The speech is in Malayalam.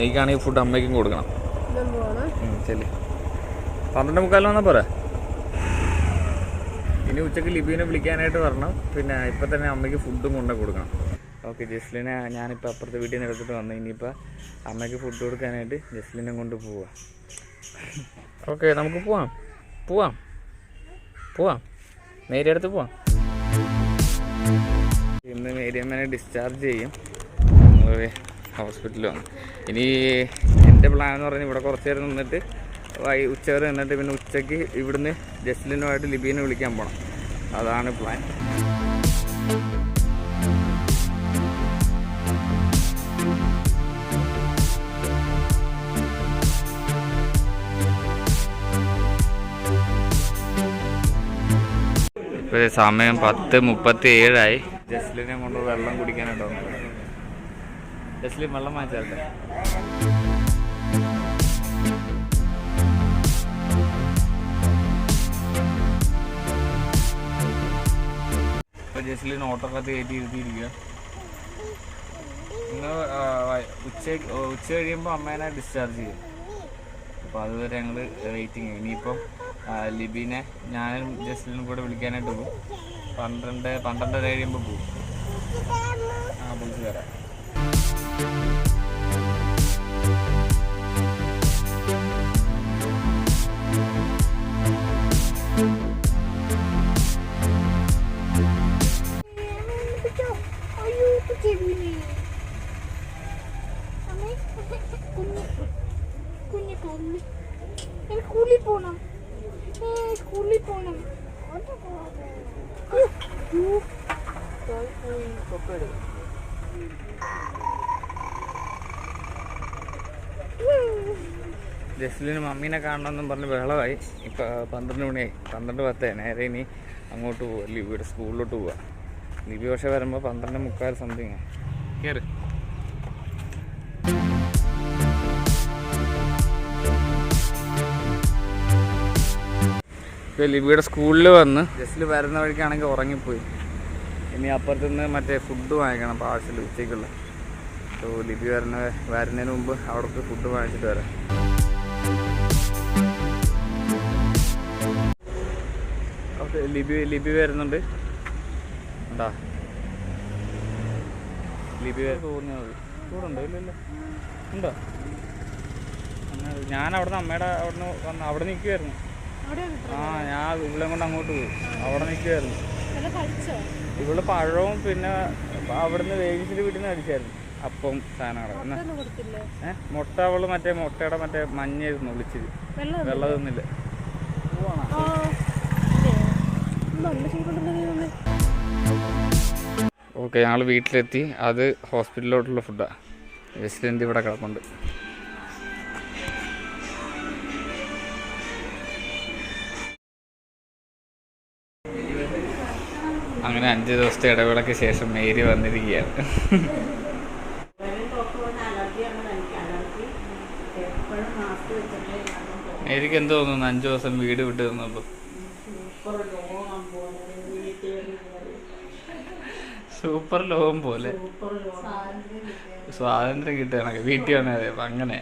എനിക്കാണെങ്കിൽ ഫുഡ് അമ്മയ്ക്കും കൊടുക്കണം. ശരി 12:45 വന്നാൽ പോരാ. ഇനി ഉച്ചയ്ക്ക് ലിബീനെ വിളിക്കാനായിട്ട് വരണം. പിന്നെ ഇപ്പം തന്നെ അമ്മയ്ക്ക് ഫുഡും കൊണ്ടു കൊടുക്കണം. ഓക്കെ, ജസ്ലിനെ ഞാനിപ്പോൾ അപ്പുറത്തെ വീട്ടിൽ നിന്ന് എടുത്തിട്ട് വന്നു. ഇനിയിപ്പോൾ അമ്മയ്ക്ക് ഫുഡ് കൊടുക്കാനായിട്ട് ജസ്ലിനെ കൊണ്ട് പോവാം. ഓക്കെ, നമുക്ക് പോവാം മേരി അടുത്ത് പോവാം. ഇന്ന് മേരിയമ്മനെ ഡിസ്ചാർജ് ചെയ്യും. നമ്മൾ ഹോസ്പിറ്റലിൽ വന്നു. ഇനി എൻ്റെ പ്ലാൻ എന്ന് പറഞ്ഞാൽ ഇവിടെ കുറച്ച് നേരം നിന്നിട്ട് ഉച്ചവരെ നിന്നിട്ട് പിന്നെ ഉച്ചയ്ക്ക് ഇവിടുന്ന് ജസ്ലിനുമായിട്ട് ലിബീനെ വിളിക്കാൻ പോകണം. അതാണ് പ്ലാൻ. ഇപ്പോൾ സമയം 10:37. ജസ്ലിനെ കൊണ്ട് വെള്ളം കുടിക്കാനായിട്ടോ. ജസ്ലിൻ വെള്ളം വാങ്ങിച്ചാട്ടെ. ഇപ്പോൾ ജസ്ലിൻ ഓട്ടോക്കകത്ത് കയറ്റി ഇരുത്തിയിരിക്കുക. ഇന്ന് ഉച്ച കഴിയുമ്പോൾ അമ്മേനെ ഡിസ്ചാർജ് ചെയ്യും. അപ്പോൾ അതുവരെ ഞങ്ങൾ വെയിറ്റിങ്. ഇനിയിപ്പം ലിബീനെ ഞാനും ജസ്ലിനും കൂടെ വിളിക്കാനായിട്ട് പോകും. 12:30 കഴിയുമ്പോൾ പോകും. വിളിച്ച് തരാം. സ്കൂളിൽ പോണം. ജസ്ലിന് മമ്മീനെ കാണണമെന്നും പറഞ്ഞ് ബഹളമായി. ഇപ്പം 12 മണിയായി. 12:10. നേരെ ഇനി അങ്ങോട്ട് പോവാം. ലിബിയുടെ സ്കൂളിലോട്ട് പോവാം. ലിബി പക്ഷേ വരുമ്പോൾ 12:45 സംതിങ്. കയറി. ഇപ്പോൾ ലിബിയുടെ സ്കൂളിൽ വന്ന് ജസ്റ്റിൽ വരുന്ന വഴിക്കാണെങ്കിൽ ഉറങ്ങിപ്പോയി. ഇനി അപ്പുറത്തുനിന്ന് മറ്റേ ഫുഡ് വാങ്ങിക്കണം, പാഴ്സൽ ഉച്ചയ്ക്കുള്ള. സോ ലിബി വരുന്നതിന് മുമ്പ് അവിടേക്ക് ഫുഡ് വാങ്ങിച്ചിട്ട് വരാം. ഓക്കെ, ലിബി വരുന്നുണ്ട്. ഉണ്ടാ ലിബി തോന്നുന്നത് ചൂടുണ്ടോ? ഇല്ലല്ലോ, ഉണ്ടോ? ഞാൻ അവിടുന്ന് അമ്മയുടെ അവിടെ നിൽക്കുമായിരുന്നു. ഞാൻ ഇവിടെ കൊണ്ട് അങ്ങോട്ട് പോയി. അവിടെ നിൽക്കുമായിരുന്നു. ഇവിടെ പഴവും പിന്നെ അവിടുന്ന് വേവിച്ചിട്ട് വീട്ടിൽ നിന്ന് അടിച്ചായിരുന്നു. അപ്പം സാധനങ്ങൾ മുട്ട. അവള് മുട്ടയുടെ മഞ്ഞായിരുന്നു വിളിച്ചത്. വെള്ളം തിന്നില്ല. ഓക്കെ, ഞങ്ങൾ വീട്ടിലെത്തി. അത് ഹോസ്പിറ്റലിലോട്ടുള്ള ഫുഡാണ്. ജസ്റ്റിൻ്റെ ഇവിടെ കിടപ്പുണ്ട്. അങ്ങനെ 5 ദിവസത്തെ ഇടവേളയ്ക്ക് ശേഷം മേരി വന്നിരിക്കുകയാണ്. മേരിക്ക് എന്ത് തോന്നുന്നു 5 ദിവസം വീട് വിട്ട് തന്നപ്പോൾ? സൂപ്പർ ലോകം പോലെ സ്വാതന്ത്ര്യം കിട്ടുകയാണെങ്കിൽ വീട്ടിൽ വന്നാൽ മതി. അപ്പം അങ്ങനെ